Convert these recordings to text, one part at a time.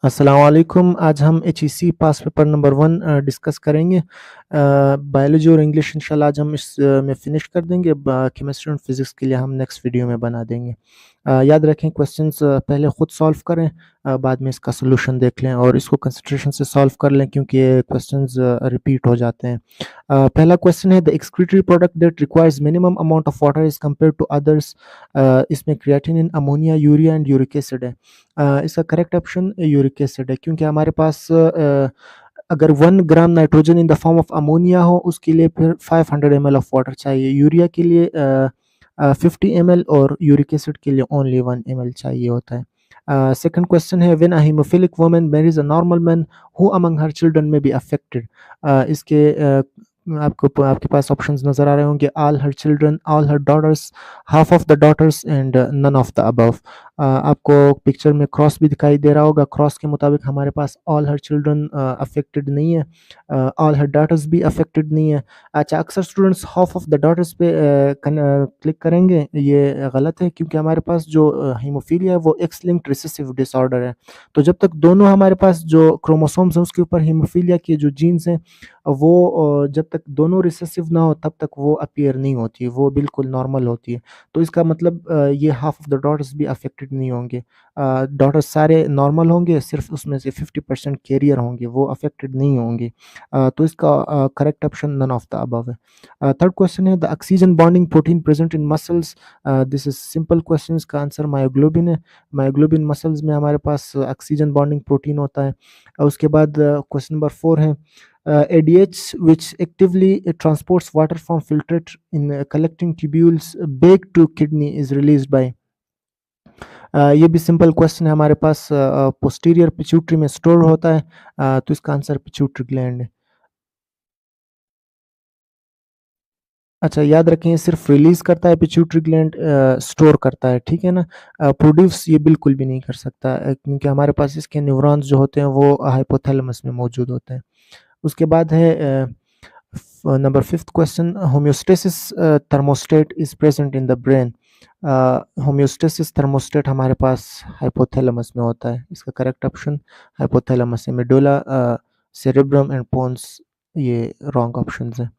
अस्सलामुअलैकुम। आज हम HEC पास पेपर नंबर 1 डिस्कस करेंगे। बायोलॉजी और इंग्लिश इंशाल्लाह आज हम में फिनिश कर देंगे। केमिस्ट्री और फिज़िक्स के लिए हम नेक्स्ट वीडियो में बना देंगे। याद रखें क्वेश्चंस पहले खुद सॉल्व करें, बाद में इसका सॉल्यूशन देख लें और इसको कंसंट्रेशन से सॉल्व कर लें क्योंकि ये क्वेश्चंस रिपीट हो जाते हैं। पहला क्वेश्चन है the excretory product that requires minimum amount of water is compared to others. इसमें creatinine, ammonia, urea and uric acid है। इसका करेक्ट ऑप्शन यूरिक एसिड है क्योंकि हमारे पास अगर 1 gram nitrogen in the form of ammonia हो उसके लिए फिर 500 ml ऑफ वाटर चाहिए। यूरिया के लिए 50 ml और यूरिक एसिड के लिए ओनली 1 ml चाहिए होता है। सेकंड क्वेश्चन है when a haemophilic woman marries a normal man who among her children may be affected. इसके आपको आपके पास ऑप्शंस नजर आ रहे होंगे all her children, all her daughters, half of the daughters and none of the above. आपको picture में क्रॉस भी दिखाई दे रहा होगा। क्रॉस के मुताबिक हमारे पास ऑल हर चिल्ड्रन अफेक्टेड नहीं है, ऑल हर डॉटर्स भी अफेक्टेड नहीं है। अच्छा, अक्सर students half of the daughters पे क्लिक करेंगे, ये गलत है क्योंकि हमारे पास जो हीमोफीलिया है वो एक्स लिंक्ड रिसेसिव डिसऑर्डर है। तो जब तक दोनों हमारे पास जो क्रोमोसोम्स हैं उसके ऊपर हीमोफीलिया के जो जीन्स हैं वो जब तक दोनों रिसेसिव ना हो तब तक वो अपीयर नहीं होती है, वो बिल्कुल नॉर्मल होती है। तो इसका मतलब ये हाफ ऑफ द डॉटर्स भी अफेक्टेड नहीं होंगे। डॉटर्स सारे नॉर्मल होंगे, सिर्फ उसमें से 50% कैरियर होंगे, वो अफेक्टेड नहीं होंगे। तो इसका correct option none of the above है। थर्ड क्वेश्चन है the oxygen bonding protein present in muscles. This is simple question. इसका आंसर मायोग्लोबिन है। मायोग्लोबिन मसल्स में हमारे पास ऑक्सीजन बॉन्डिंग प्रोटीन होता है। उसके बाद क्वेश्चन नंबर 4 है ADH which actively transports water from filtrate in collecting tubules back to kidney is released by। ये भी सिंपल क्वेश्चन है। हमारे पास पोस्टीरियर पिट्यूटरी में स्टोर होता है, तो इसका आंसर पिट्यूटरी ग्लैंड है। अच्छा, याद रखें ये सिर्फ रिलीज करता है पिट्यूटरी ग्लैंड, स्टोर करता है, ठीक है ना। प्रोड्यूस ये बिल्कुल भी नहीं कर सकता क्योंकि हमारे पास इसके न्यूरॉन्स जो होते हैं वो हाइपोथैलेमस में मौजूद होते हैं। उसके बाद है number 5th question homeostasis thermostat is present in the brain. Homeostasis thermostat हमारे पास हाइपोथैलेमस में होता है। इसका करेक्ट ऑप्शन हाइपोथैलेमस है। मेडुला, सेरेब्रम एंड पोन्स ये रॉन्ग ऑप्शंस हैं।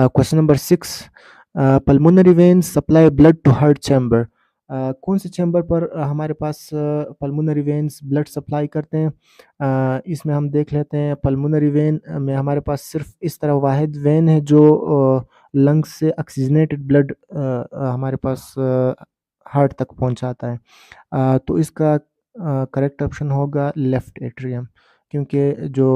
Question number 6 pulmonary veins supply blood to heart chamber. कौन से चैम्बर पर हमारे पास पल्मोनरी वेन्स ब्लड सप्लाई करते हैं। इसमें हम देख लेते हैं पल्मोनरी वेन में हमारे पास सिर्फ इस तरह वाहिद वेन है जो लंग्स से ऑक्सीजनेटेड ब्लड हमारे पास हार्ट तक पहुंचाता है। तो इसका करेक्ट ऑप्शन होगा लेफ्ट एट्रियम क्योंकि जो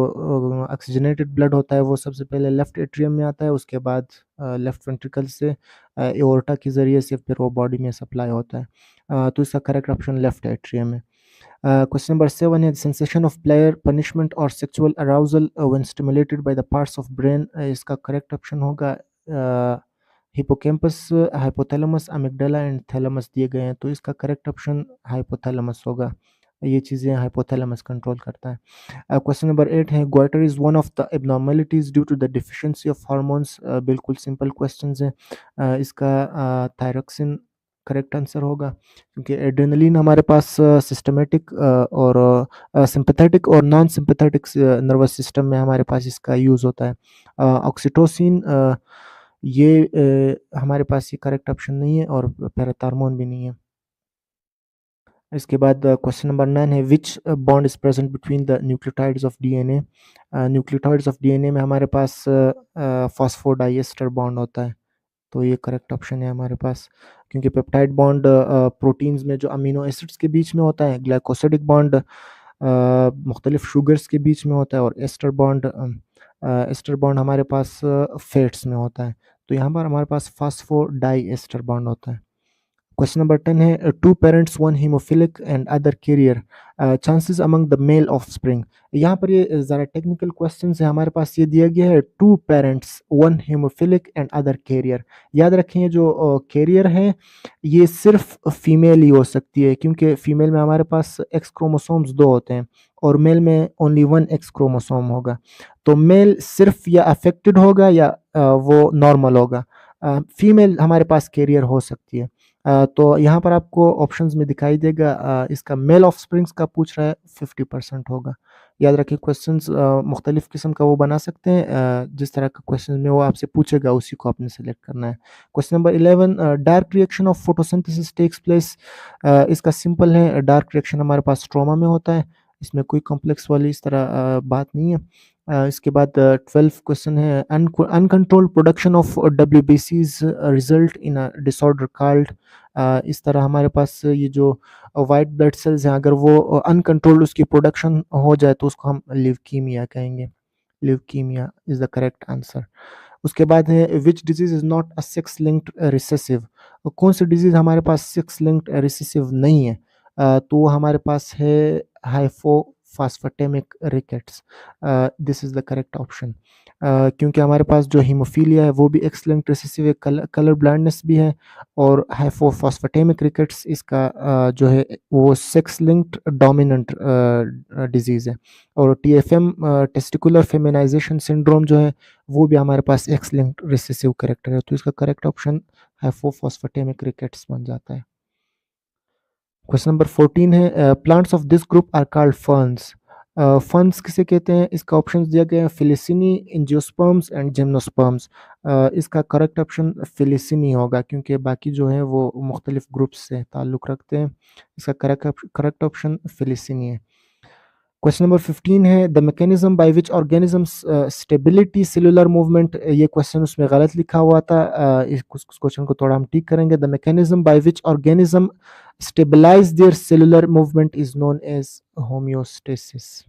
ऑक्सीजनेटेड ब्लड होता है वो सबसे पहले लेफ्ट एट्रियम में आता है, उसके बाद लेफ्ट वेंट्रिकल से एओर्टा के ज़रिए से फिर वो बॉडी में सप्लाई होता है। तो इसका करेक्ट ऑप्शन लेफ्ट एट्रियम है। क्वेश्चन नंबर 7 है सेंसेशन ऑफ प्लेयर पनिशमेंट और sexual arousal when stimulated by the parts of brain. इसका करेक्ट ऑप्शन होगा hippocampus, hypothalamus, amygdala and thalamus दिए गए हैं, तो इसका करेक्ट ऑप्शन हाइपोथैलेमस होगा। ये चीज़ें हाइपोथैलेमस कंट्रोल करता है। क्वेश्चन नंबर 8 है goitre is one of the abnormalities due to the deficiency of hormones. बिल्कुल सिंपल क्वेश्चंस हैं। इसका थायरोक्सिन करेक्ट आंसर होगा क्योंकि एड्रेनलिन हमारे पास सिस्टमेटिक और सिंपैथेटिक और नॉन सिंपैथेटिक नर्वस सिस्टम में हमारे पास इसका यूज़ होता है। ऑक्सीटोसिन ये हमारे पास ये करेक्ट ऑप्शन नहीं है और पैराथार्मोन भी नहीं है। इसके बाद क्वेश्चन नंबर 9 है विच bond is present between the nucleotides of DNA. Nucleotides of DNA में हमारे पास फॉस्फोडाइएस्टर बॉन्ड होता है, तो ये करेक्ट ऑप्शन है हमारे पास क्योंकि पेप्टाइड बॉन्ड प्रोटीन्स में जो अमीनो एसिड्स के बीच में होता है, ग्लाइकोसिडिक बॉन्ड मुख्तलिफ शुगर्स के बीच में होता है और एस्टर बॉन्ड हमारे पास फैट्स में होता है। तो यहाँ पर हमारे पास फॉस्फोडाई एस्टर बॉन्ड होता है। क्वेश्चन नंबर 10 है two parents one haemophilic and other carrier chances among the male offspring. यहाँ पर ये ज़रा टेक्निकल क्वेश्चन है। हमारे पास ये दिया गया है two parents one haemophilic and other carrier. याद रखें ये जो कैरियर है ये सिर्फ फीमेल ही हो सकती है क्योंकि फीमेल में हमारे पास एक्स क्रोमोसोम्स 2 होते हैं और मेल में ओनली 1 एक्स क्रोमोसोम होगा। तो मेल सिर्फ या अफेक्टेड होगा या वो नॉर्मल होगा। फीमेल हमारे पास कैरियर हो सकती है। तो यहाँ पर आपको ऑप्शंस में दिखाई देगा इसका मेल ऑफस्प्रिंग्स का पूछ रहा है 50% होगा। याद रखिए क्वेश्चंस मुख्तलिफ किस्म का वो बना सकते हैं जिस तरह का क्वेश्चन में वो आपसे पूछेगा उसी को आपने सेलेक्ट करना है। Question number 11 dark reaction of photosynthesis takes place. इसका सिंपल है, डार्क रिएक्शन हमारे पास स्ट्रोमा में होता है, इसमें कोई कॉम्प्लेक्स वाली इस तरह बात नहीं है। इसके बाद 12 क्वेश्चन है अनकंट्रोल्ड प्रोडक्शन ऑफ डब्ल्यूबीसीज result in a disorder called. इस तरह हमारे पास ये जो वाइट ब्लड सेल्स हैं अगर वो अनकंट्रोल्ड उसकी प्रोडक्शन हो जाए तो उसको हम ल्यूकीमिया कहेंगे। Leukaemia is the correct answer. उसके बाद है which disease is not a sex linked recessive. कौन सी डिजीज हमारे पास सेक्स लिंक्ड रिसेसिव नहीं है? तो हमारे पास है hypophosphatemic rickets. This is the correct option. क्योंकि हमारे पास जो हीमोफीलिया है वो भी एक्स लिंक्ड रिसेसिव है, कलर ब्लाइंडनेस भी है, और हाइपोफॉस्फेटेमिक रिकेट्स इसका जो है वो सेक्स लिंक्ड डोमिनेंट डिजीज है। और टीएफएम टेस्टिकुलर फेमिनाइजेशन सिंड्रोम जो है वो भी हमारे पास एक्स लिंक्ड रिसेसिव करेक्टर है, तो इसका करेक्ट ऑप्शन हाइपोफॉस्फेटेमिक रिकेट्स बन जाता है। क्वेश्चन नंबर 14 है plants of this group are called ferns. Ferns किसे कहते हैं? इसका ऑप्शन दिया गया है फिलिसिनी, एंजियोस्पर्म्स एंड जिम्नोस्पर्म्स। इसका करेक्ट ऑप्शन फिलिसिनी होगा क्योंकि बाकी जो है वो मुख्तलिफ ग्रुप्स से ताल्लुक़ रखते हैं। इसका करेक्ट ऑप्शन फिलिसिनी है। क्वेश्चन नंबर 15 है the mechanism by which organisms stability cellular movement. ये क्वेश्चन उसमें गलत लिखा हुआ था, इस क्वेश्चन को थोड़ा हम ठीक करेंगे। The mechanism by which organism stabilise their cellular movement is known as homeostasis.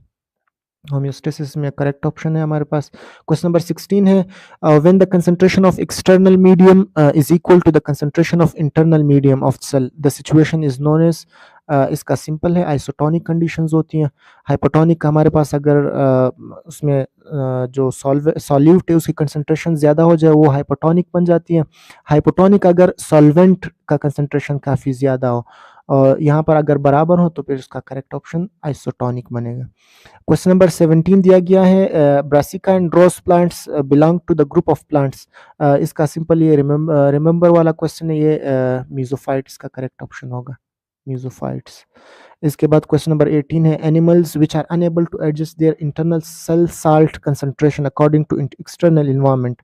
Homeostasis में करेक्ट ऑप्शन है हमारे पास। क्वेश्चन नंबर 16 है when the concentration of external medium is equal to the concentration of internal medium of cell the situation is known as. इसका simple है, isotonic conditions होती हैं। Hypotonic हमारे पास अगर उसमें जो सॉल्यूट है उसकी कंसंट्रेशन ज़्यादा हो जाए वो हाइपोटोनिक बन जाती है। हाइपोटोनिक अगर सॉल्वेंट का कंसंट्रेशन काफ़ी ज़्यादा हो और यहाँ पर अगर बराबर हो तो फिर उसका करेक्ट ऑप्शन आइसोटोनिक बनेगा। क्वेश्चन नंबर 17 दिया गया है brassica and rose plants belong to the group of plants. इसका सिंपल ये रिमेंबर वाला क्वेश्चन है, ये मीजोफाइट्स का करेक्ट ऑप्शन होगा, मीजोफाइट्स। इसके बाद क्वेश्चन नंबर 18 है animals which are unable to adjust their internal cell salt concentration according to external environment.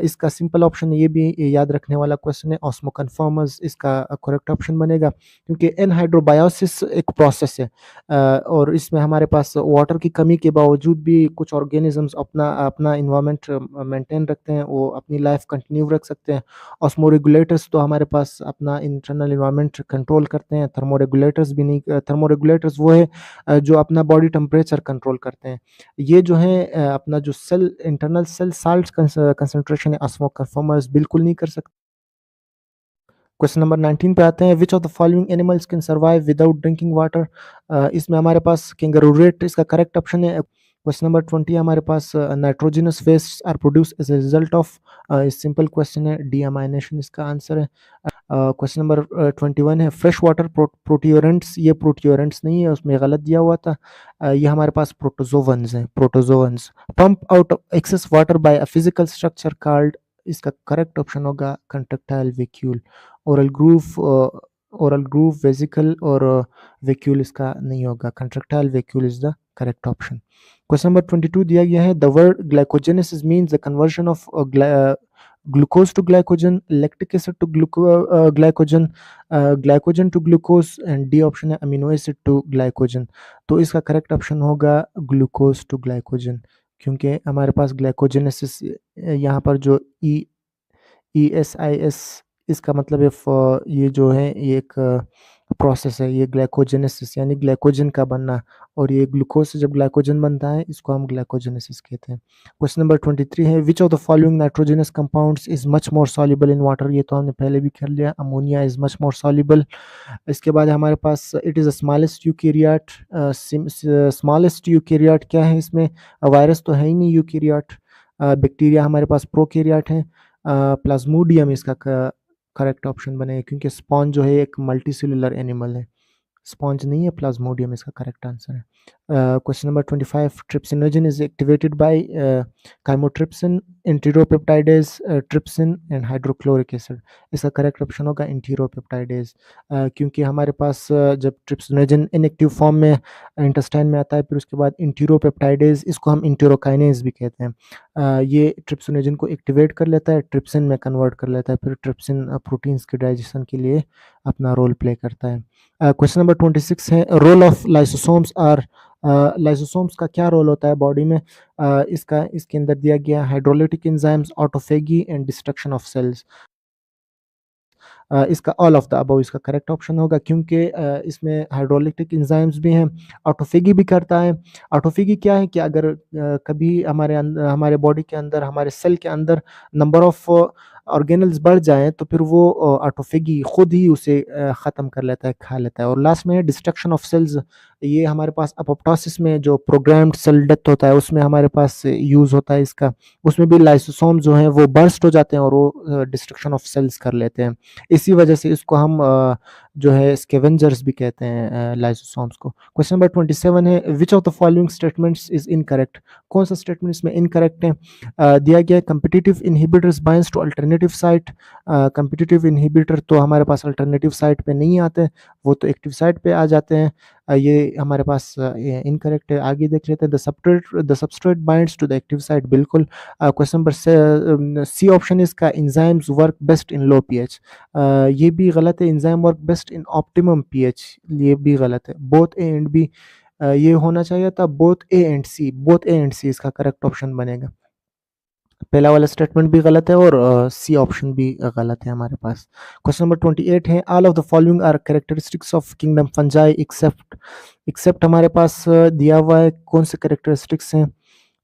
इसका सिंपल ऑप्शन ये भी याद रखने वाला क्वेश्चन है, ऑस्मोकन्फॉर्मर्स इसका करेक्ट ऑप्शन बनेगा क्योंकि एनहाइड्रोबायोसिस एक प्रोसेस है और इसमें हमारे पास वाटर की कमी के बावजूद भी कुछ ऑर्गेनिजम्स अपना अपना इन्वायरमेंट मेंटेन रखते हैं, वो अपनी लाइफ कंटिन्यू रख सकते हैं। ऑस्मोरेगुलेटर्स तो हमारे पास अपना इंटरनल इन्वायरमेंट कंट्रोल करते हैं, थर्मोरेगुलेटर्स भी नहीं। थर्मोरेगुलेटर्स वो है जो अपना बॉडी टेम्परेचर कंट्रोल करते हैं। ये जो है अपना जो cell internal cell salt concentration है ऑस्मोकन्फॉर्मर्स बिल्कुल नहीं कर सकते। क्वेश्चन नंबर 19 पे आते हैं which of the following animals can survive without drinking water. इसमें हमारे पास कैंगरू रेट इसका करेक्ट ऑप्शन है। क्वेश्चन नंबर 20 हमारे पास nitrogenous waste are produce as a result of. Simple question है, डीअमाइनेशन इसका आंसर है। क्वेश्चन नंबर 21 है फ्रेश वाटर प्रोटियोरेंट्स। ये प्रोटियोरेंट्स नहीं है, उसमें गलत दिया हुआ था। ये हमारे पास प्रोटोजोवंस हैं, protozoans. Pump out excess water by a physical structure called. इसका करेक्ट ऑप्शन होगा contractile vacuole. Oral groove vesicle और वेक्यूल इसका नहीं होगा, contractile vacuole is the correct option. Question number 22 दिया गया है the word glycogenesis means the conversion of glucose to glycogen, lactic acid to glycogen, glycogen to glucose and D option है amino acid to glycogen. तो इसका correct option होगा glucose to glycogen क्योंकि हमारे पास glycogenesis यहाँ पर जो ESIS इसका मतलब है ये जो है ये एक प्रोसेस है, ये ग्लाइकोजेनेसिस यानी ग्लाइकोजन का बनना, और ये ग्लूकोज से जब ग्लाइकोजन बनता है इसको हम ग्लाइकोजेनेसिस कहते हैं। क्वेश्चन नंबर 23 है which of the following nitrogenous compounds is much more soluble in water. ये तो हमने पहले भी कर लिया, ammonia is much more soluble. इसके बाद हमारे पास it is a smallest eukaryote. Smallest eukaryote क्या है? इसमें वायरस तो है ही नहीं यूकेरियोट। बैक्टीरिया हमारे पास प्रोकैरियोट है। प्लाज्मोडियम इसका करेक्ट ऑप्शन बनेगा क्योंकि स्पॉन्ज जो है एक मल्टी सेलुलर एनिमल है। स्पॉन्ज नहीं है, प्लाज्मोडियम इसका करेक्ट आंसर है। Question number 25, trypsinogen is activated by chymotrypsin, enteropeptidase, trypsin and hydrochloric acid. इसका करेक्ट ऑप्शन होगा एंटीरोपेप्टाइडेज, क्योंकि हमारे पास जब ट्रिप्सिनोजन इनएक्टिव फॉर्म में इंटेस्टाइन में आता है, फिर उसके बाद एंटीरोपेप्टाइडेज, इसको हम एंटीरोकाइनेज भी कहते हैं, ये ट्रिप्सिनोजन को एक्टिवेट कर लेता है, ट्रिप्सिन में कन्वर्ट कर लेता है, फिर ट्रिप्सिन प्रोटीन्स के डाइजेशन के लिए अपना रोल प्ले करता है। क्वेश्चन नंबर 26 है, role of lysosomes are, lysosomes का क्या रोल होता है बॉडी में? इसका इसके अंदर दिया गया hydrolytic enzymes, autophagy and destruction of cells. इसका ऑल ऑफ द अबव इसका करेक्ट ऑप्शन होगा, क्योंकि इसमें हाइड्रोलिटिक एंजाइम्स भी हैं, ऑटोफेगी भी करता है। ऑटोफेगी क्या है कि अगर कभी हमारे बॉडी के अंदर, हमारे सेल के अंदर नंबर ऑफ ऑर्गेनल्स बढ़ जाएं, तो फिर वो ऑटोफेगी खुद ही उसे ख़त्म कर लेता है, खा लेता है। और लास्ट में है डिस्ट्रक्शन ऑफ सेल्स, ये हमारे पास अपोप्टोसिस में जो प्रोग्राम्ड सेल डेथ होता है उसमें हमारे पास यूज़ होता है इसका, उसमें भी लाइसोसोम जो हैं वो बर्स्ट हो जाते हैं और वो डिस्ट्रक्शन ऑफ सेल्स कर लेते हैं। इसी वजह से इसको हम जो है स्कैवेंजर्स भी कहते हैं लाइसोसोम्स को। क्वेश्चन नंबर 27 है, which of the following statements is incorrect? कौन सा स्टेटमेंट इसमें इनकरेक्ट है? दिया गया है competitive inhibitors binds to alternative site. Competitive inhibitor तो हमारे पास अल्टरनेटिव साइट पे नहीं आते, वो तो एक्टिव साइट पे आ जाते हैं। ये हमारे पास इनकरेक्ट है। आगे देख लेते हैं, the substrate binds to the active site, बिल्कुल। क्वेश्चन नंबर सी ऑप्शन इसका, enzymes work best in low pH, ये भी गलत है। Enzyme work best in optimum pH, ये भी गलत है। बोथ ए एंड बी, ये होना चाहिए था both A and C, both A and C इसका करेक्ट ऑप्शन बनेगा। पहला वाला स्टेटमेंट भी गलत है और सी ऑप्शन भी गलत है हमारे पास। क्वेश्चन नंबर 28 है, all of the following are characteristics of kingdom fungi except हमारे पास दिया हुआ है कौन से कैरेक्टरिस्टिक्स हैं?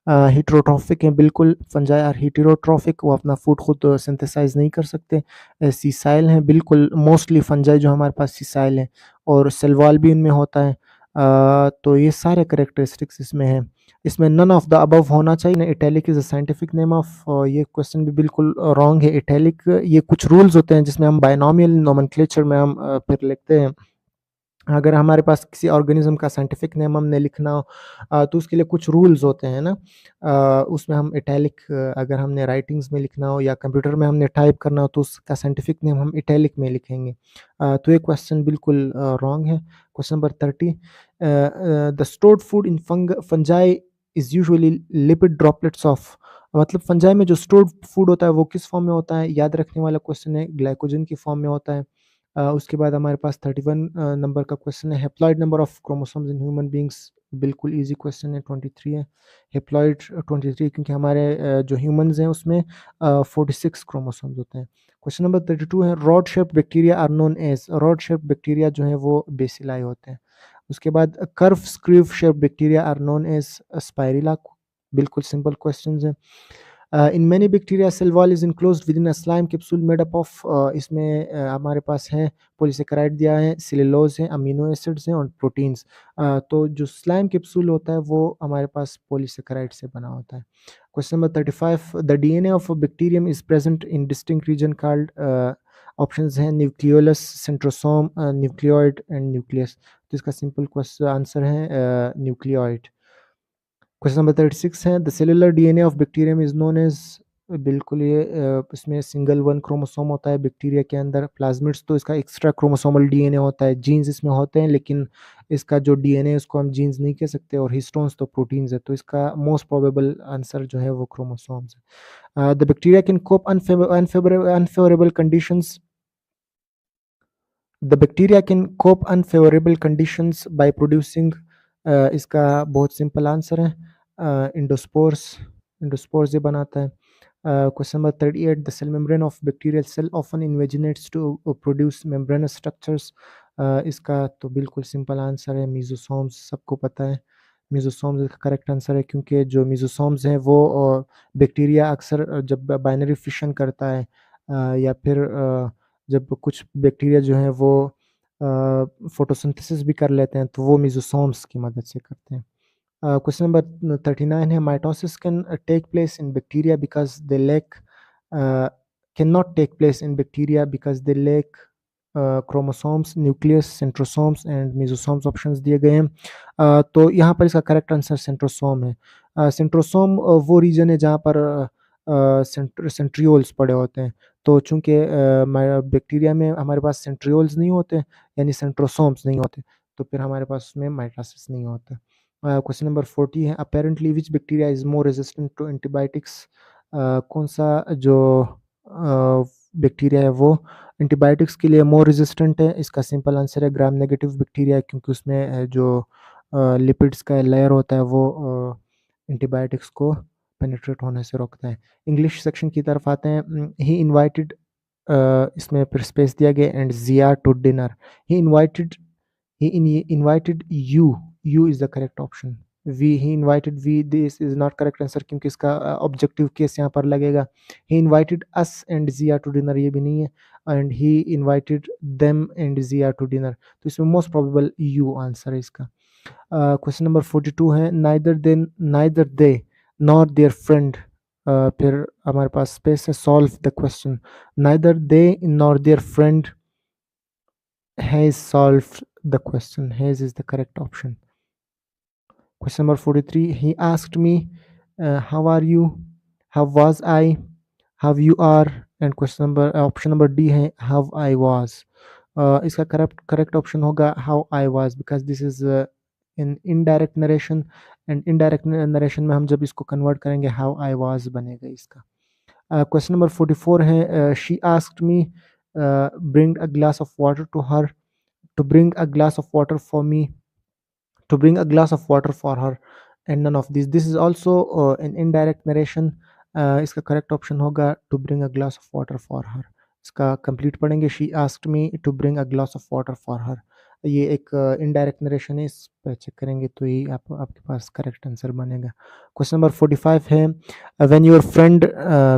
हीटेरोट्रॉफिक हैं, बिल्कुल। फंजाई आर हीटेरोट्रॉफिक, वो अपना फूड खुद सिंथेसाइज नहीं कर सकते। सीसाइल हैं, बिल्कुल। मोस्टली फंजाई जो हमारे पास सीसाइल हैं, और सेलवाल भी इनमें होता है। तो ये सारे करेक्टरिस्टिक्स इसमें हैं। इसमें नन ऑफ द अबव होना चाहिए। Italic is a scientific name of, ये क्वेश्चन भी बिल्कुल रॉन्ग है। इटैलिक, ये कुछ रूल्स होते हैं जिसमें हम बायनॉमियल नोमेनक्लेचर में हम फिर लिखते हैं। अगर हमारे पास किसी ऑर्गेनिज्म का साइंटिफिक नेम हमने लिखना हो, तो उसके लिए कुछ रूल्स होते हैं ना, उसमें हम इटैलिक, अगर हमने राइटिंग्स में लिखना हो या कंप्यूटर में हमने टाइप करना हो, तो उसका साइंटिफिक नेम हम इटैलिक में लिखेंगे। तो ये क्वेश्चन बिल्कुल रॉन्ग है। Question number 30, the stored food in fungi is usually lipid droplets of, मतलब फंजाई में जो स्टोर्ड फूड होता है वो किस फॉर्म में होता है? याद रखने वाला क्वेश्चन है, ग्लाइकोजन की फॉर्म में होता है। उसके बाद हमारे पास 31 नंबर का क्वेश्चन है, haploid number of chromosomes in human beings, बिल्कुल इजी क्वेश्चन है। 23 है हेप्लॉइड, 23, क्योंकि हमारे जो ह्यूमंस हैं उसमें 46 क्रोमोसोम्स होते हैं। क्वेश्चन नंबर 32 है, rod shaped bacteria are known as, rod shaped bacteria जो है वो बेसिलाई होते हैं। उसके बाद curve screw shaped bacteria are known as spirilla, बिल्कुल सिंपल क्वेश्चन है। In many bacteria cell wall is enclosed within a slime capsule made up of, इसमें हमारे पास है पॉलीसेकेराइड दिया है, सेलुलोज है, अमीनो एसिड्स हैं और प्रोटीन्स। तो जो स्लाइम कैप्सूल होता है वो हमारे पास पॉलीसेकेराइड से बना होता है। Question number 35, the DNA of a bacterium is present in distinct region called, options हैं nucleolus, centrosome, nucleoid and nucleus. तो इसका सिंपल क्वेश्चन आंसर है न्यूक्लियोइड। क्वेश्चन नंबर 36 है, the cellular DNA of bacterium is known as, बिल्कुल ये इसमें single one chromosome होता है बैक्टीरिया के अंदर। प्लाज्मिड्स तो इसका एक्स्ट्रा क्रोमोसोमल डीएनए होता है, जीन्स इसमें होते हैं, लेकिन इसका जो डीएनए है उसको हम जीन्स नहीं कह सकते, और हिस्टोन्स तो प्रोटीन्स है, तो इसका मोस्ट प्रोबेबल आंसर जो है वो क्रोमोसोम्स है। The bacteria can cope unfavourable conditions, the bacteria can cope unfavourable conditions by producing, इसका बहुत सिंपल आंसर है इंडोस्पोर्स, इंडोस्पोर्स ये बनाता है। Question number 38, the cell membrane of bacterial cell often invaginates to produce membranous structures, इसका तो बिल्कुल सिंपल आंसर है मीजोसोम्स, सबको पता है मीजोसोम्स इसका करेक्ट आंसर है, क्योंकि जो मीजोसोम्स हैं वो बैक्टीरिया अक्सर जब बाइनरी फिशन करता है, या फिर जब कुछ बैक्टीरिया जो हैं वो फोटोसिंथेसिस भी कर लेते हैं, तो वो मीजोसोम्स की मदद से करते हैं। क्वेश्चन नंबर 39 है, mitosis can take place in bacteria because they lack, can not take place in bacteria because they lack chromosomes, nucleus, centrosomes and mesosomes options दिए गए हैं। तो यहाँ पर इसका करेक्ट आंसर सेंट्रोसोम है। सेंट्रोसोम वो रीजन है जहाँ पर सेंट्रियोल्स पड़े होते हैं। तो चूँकि बैक्टीरिया में हमारे पास सेंट्रियोल्स नहीं होते, यानी सेंट्रोसोम्स नहीं होते, तो फिर हमारे पास उसमें माइटोसिस नहीं होता। क्वेश्चन नंबर 40 है, apparently which bacteria is more resistant to antibiotics? कौन-सा जो बैक्टीरिया है वो एंटीबायोटिक्स के लिए मोर रेजिस्टेंट है? इसका सिंपल आंसर है ग्राम नेगेटिव बैक्टीरिया, क्योंकि उसमें जो लिपिड्स का लेयर होता है वो एंटीबायोटिक्स को पेनिट्रेट होने से रोकता है। इंग्लिश सेक्शन की तरफ आते हैं। ही इनवाइटेड, इसमें फिर स्पेस दिया गया, एंड ज़िया to dinner. He invited he invited you is the correct option. He invited we, this is not correct answer, क्योंकि इसका ऑब्जेक्टिव केस यहाँ पर लगेगा। he invited us and Zia to dinner, ये भी नहीं है, and he invited them and Zia to dinner, तो इसमें मोस्ट प्रोबेबल you आंसर है इसका। क्वेश्चन नंबर 42 है, neither they nor their friend, फिर हमारे पास स्पेस है, solve the question. neither they nor their friend has solved the question. Has is the correct option. Question number 43. He asked me, how are you? How was I? How you are? And question number option number D है, how I was. इसका correct option होगा how I was, because this is in indirect narration, and indirect narration में हम जब इसको convert करेंगे how I was बनेगा इसका। Question number 44 है, she asked me, bring a glass of water to her, to bring a glass of water for me, to bring a glass of water for her, and none of these. This is also an indirect narration. इसका correct option होगा to bring a glass of water for her. इसका complete पढ़ेंगे, she asked me to bring a glass of water for her. ये एक indirect narration है, इस पर check करेंगे तो ही आपके पास करेक्ट आंसर बनेगा। क्वेश्चन नंबर 45 है, व्हेन योर फ्रेंड,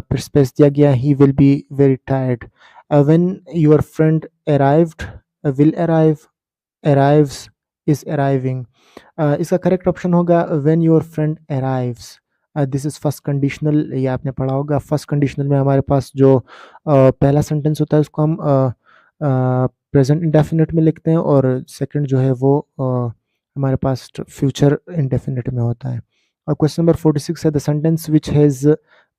फिर स्पेस दिया गया, he will be very tired. When your friend arrived, will arrive, arrives, is arriving। इसका करेक्ट ऑप्शन होगा when your friend arrives। This is first conditional, ये आपने पढ़ा होगा। फर्स्ट कंडीशनल में हमारे पास जो पहला सेंटेंस होता है उसको हम प्रेजेंट इंडेफिनिट में लिखते हैं, और सेकंड जो है वो हमारे पास फ्यूचर इंडेफिनिट में होता है। और क्वेश्चन नंबर 46 है, the sentence which has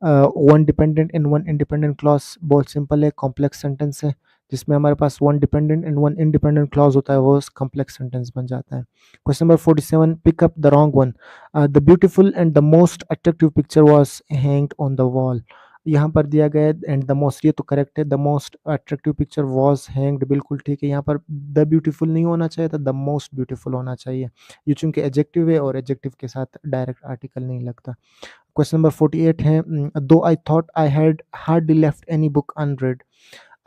one dependent and one independent clause. बहुत सिंपल है, कॉम्प्लेक्स सेंटेंस है, जिसमें हमारे पास one dependent and one independent clause होता है, वो कॉम्प्लेक्स सेंटेंस बन जाता है। Question number 47, pick up the wrong one. The beautiful and the most attractive picture was hanged on the wall. यहाँ पर दिया गया है एंड द मोस्ट, ये तो करेक्ट है, the most attractive picture was hanged, बिल्कुल ठीक है। यहाँ पर द ब्यूटीफुल नहीं होना चाहिए था, द मोस्ट ब्यूटीफुल होना चाहिए। ये चूंकि एडजेक्टिव है और एडजेक्टिव के साथ डायरेक्ट आर्टिकल नहीं लगता। क्वेश्चन नंबर 48 है, though I thought I had hardly left any book unread,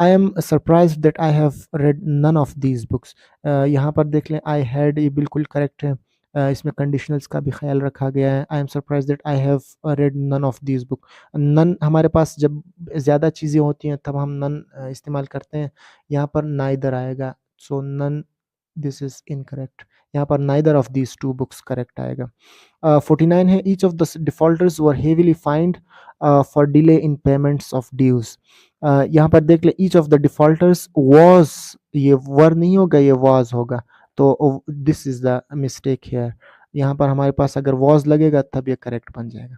I am surprised that I have read none of these books. यहाँ पर देख लें, आई हैड, ये बिल्कुल करेक्ट है। इसमें कंडीशनल्स का भी ख्याल रखा गया है। I am surprise that I have read none of these book. None हमारे पास जब ज़्यादा चीज़ें होती हैं तब हम नन इस्तेमाल करते हैं, यहाँ पर नाइदर आएगा, so none, this is incorrect. यहाँ पर neither of these two books correct आएगा। 49 है, each of the defaulters were heavily fined for delay in payments of dues. यहाँ पर देख ले, each of the defaulters was, ये वर नहीं होगा, ये वॉज होगा, तो this is the mistake here. यहाँ पर हमारे पास अगर वॉज लगेगा तब ये करेक्ट बन जाएगा।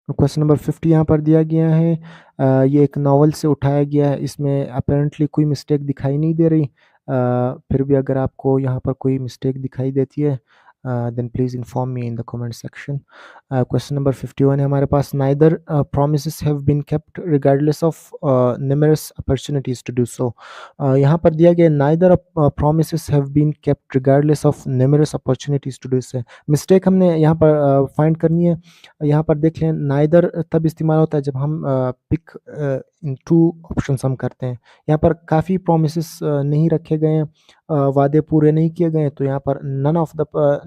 क्वेश्चन नंबर 50 यहाँ पर दिया गया है, ये एक नावल से उठाया गया है, इसमें अपेरेंटली कोई मिस्टेक दिखाई नहीं दे रही। फिर भी अगर आपको यहाँ पर कोई मिस्टेक दिखाई देती है, then please inform me in the comment section. Question number 51 है हमारे पास, neither promises have been kept regardless of numerous opportunities to do so. यहाँ पर दिया गया neither promises have been kept regardless of numerous opportunities to do so. Mistake हमने यहाँ पर find करनी है। यहाँ पर देख लें, neither तब इस्तेमाल होता है जब हम पिक इन टू ऑप्शन हम करते हैं। यहाँ पर काफ़ी प्रोमिसेस नहीं रखे गए हैं, वादे पूरे नहीं किए गए, तो यहाँ पर none of the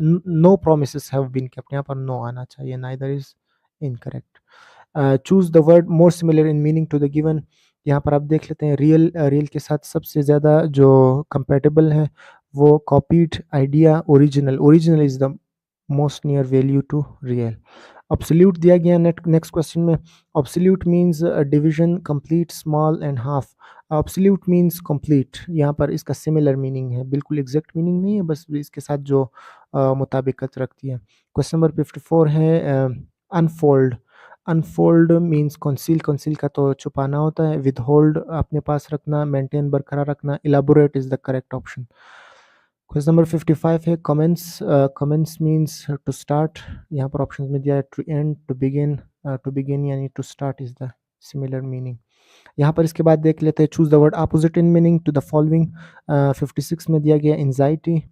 no promises have been kept, यहाँ पर नो आना चाहिए, neither is incorrect. Choose the word more similar in meaning to the given. यहाँ पर आप देख लेते हैं, रियल के साथ सबसे ज़्यादा जो कंपेटेबल है वो copied, idea, original. Original is the most near value to real. Absolute दिया गया नेक्स्ट क्वेश्चन में। Absolute means division, complete, small and half. Absolute means complete, यहाँ पर इसका सिमिलर मीनिंग है, बिल्कुल एग्जैक्ट मीनिंग नहीं है, बस इसके साथ जो मुताबिकत रखती है। क्वेश्चन नंबर 54 है unfold. Unfold means conceal, conceal का तो छुपाना होता है, विदहोल्ड अपने पास रखना, मेंटेन बरकरार रखना, elaborate is the correct option. Question number 55 है commence. Commence means to start, यहाँ पर ऑप्शन में दिया है to end, to begin. To begin यानी to start is the similar meaning. यहाँ पर इसके बाद देख लेते हैं choose the word opposite in meaning to the following. 56 में दिया गया anxiety.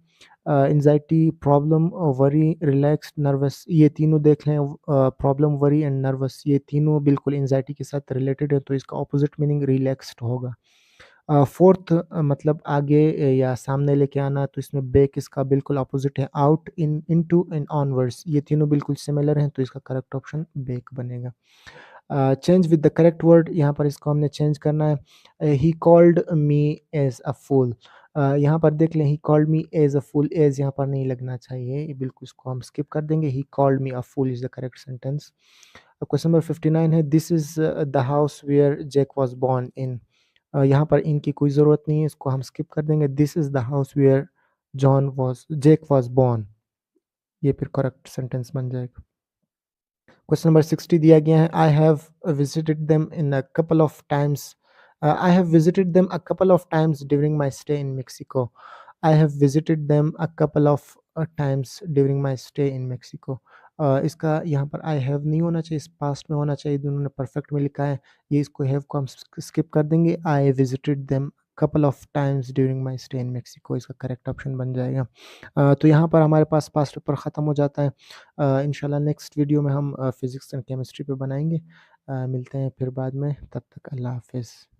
Anxiety, problem, worry, relax, nervous, ये तीनों देख लें। प्रॉब्लम, वरी एंड नर्वस ये तीनों बिल्कुल एंजाइटी के साथ रिलेटेड है, तो इसका ऑपोजिट मीनिंग रिलैक्स्ड होगा। फोर्थ मतलब आगे या सामने लेके आना, तो इसमें बैक इसका बिल्कुल अपोजिट है, out, in, into and onwards ये तीनों बिल्कुल सिमिलर हैं, तो इसका करेक्ट ऑप्शन बैक बनेगा। Change with the correct word, यहाँ पर इसको हमने चेंज करना है। ही कॉल्ड मी एज अ फूल, यहाँ पर देख लें he called me as a fool, as यहाँ पर नहीं लगना चाहिए, ये बिल्कुल इसको हम स्किप कर देंगे। He called me a fool is the correct sentence. Question number 59 है this is the house where Jack was born in. यहाँ पर इनकी कोई ज़रूरत नहीं है, इसको हम स्किप कर देंगे। This is the house where Jack was born, ये फिर करेक्ट सेंटेंस बन जाएगा। क्वेश्चन नंबर 60 दिया गया है I have visited them in a couple of times. I have visited them a couple of times during my stay in Mexico. I have visited them a couple of times during my stay in Mexico. इसका यहाँ पर I have नहीं होना चाहिए, इस past में होना चाहिए, दोनों ने परफेक्ट में लिखा है, ये इसको हैव को हम स्किप कर देंगे। I visited them couple of times during my stay in Mexico इसका करेक्ट ऑप्शन बन जाएगा। तो यहाँ पर हमारे पास पास्ट पेपर ख़त्म हो जाता है। इंशाल्लाह नेक्स्ट वीडियो में हम फिज़िक्स एंड केमिस्ट्री पे बनाएँगे। मिलते हैं फिर बाद में, तब तक अल्लाह हाफ़िज़।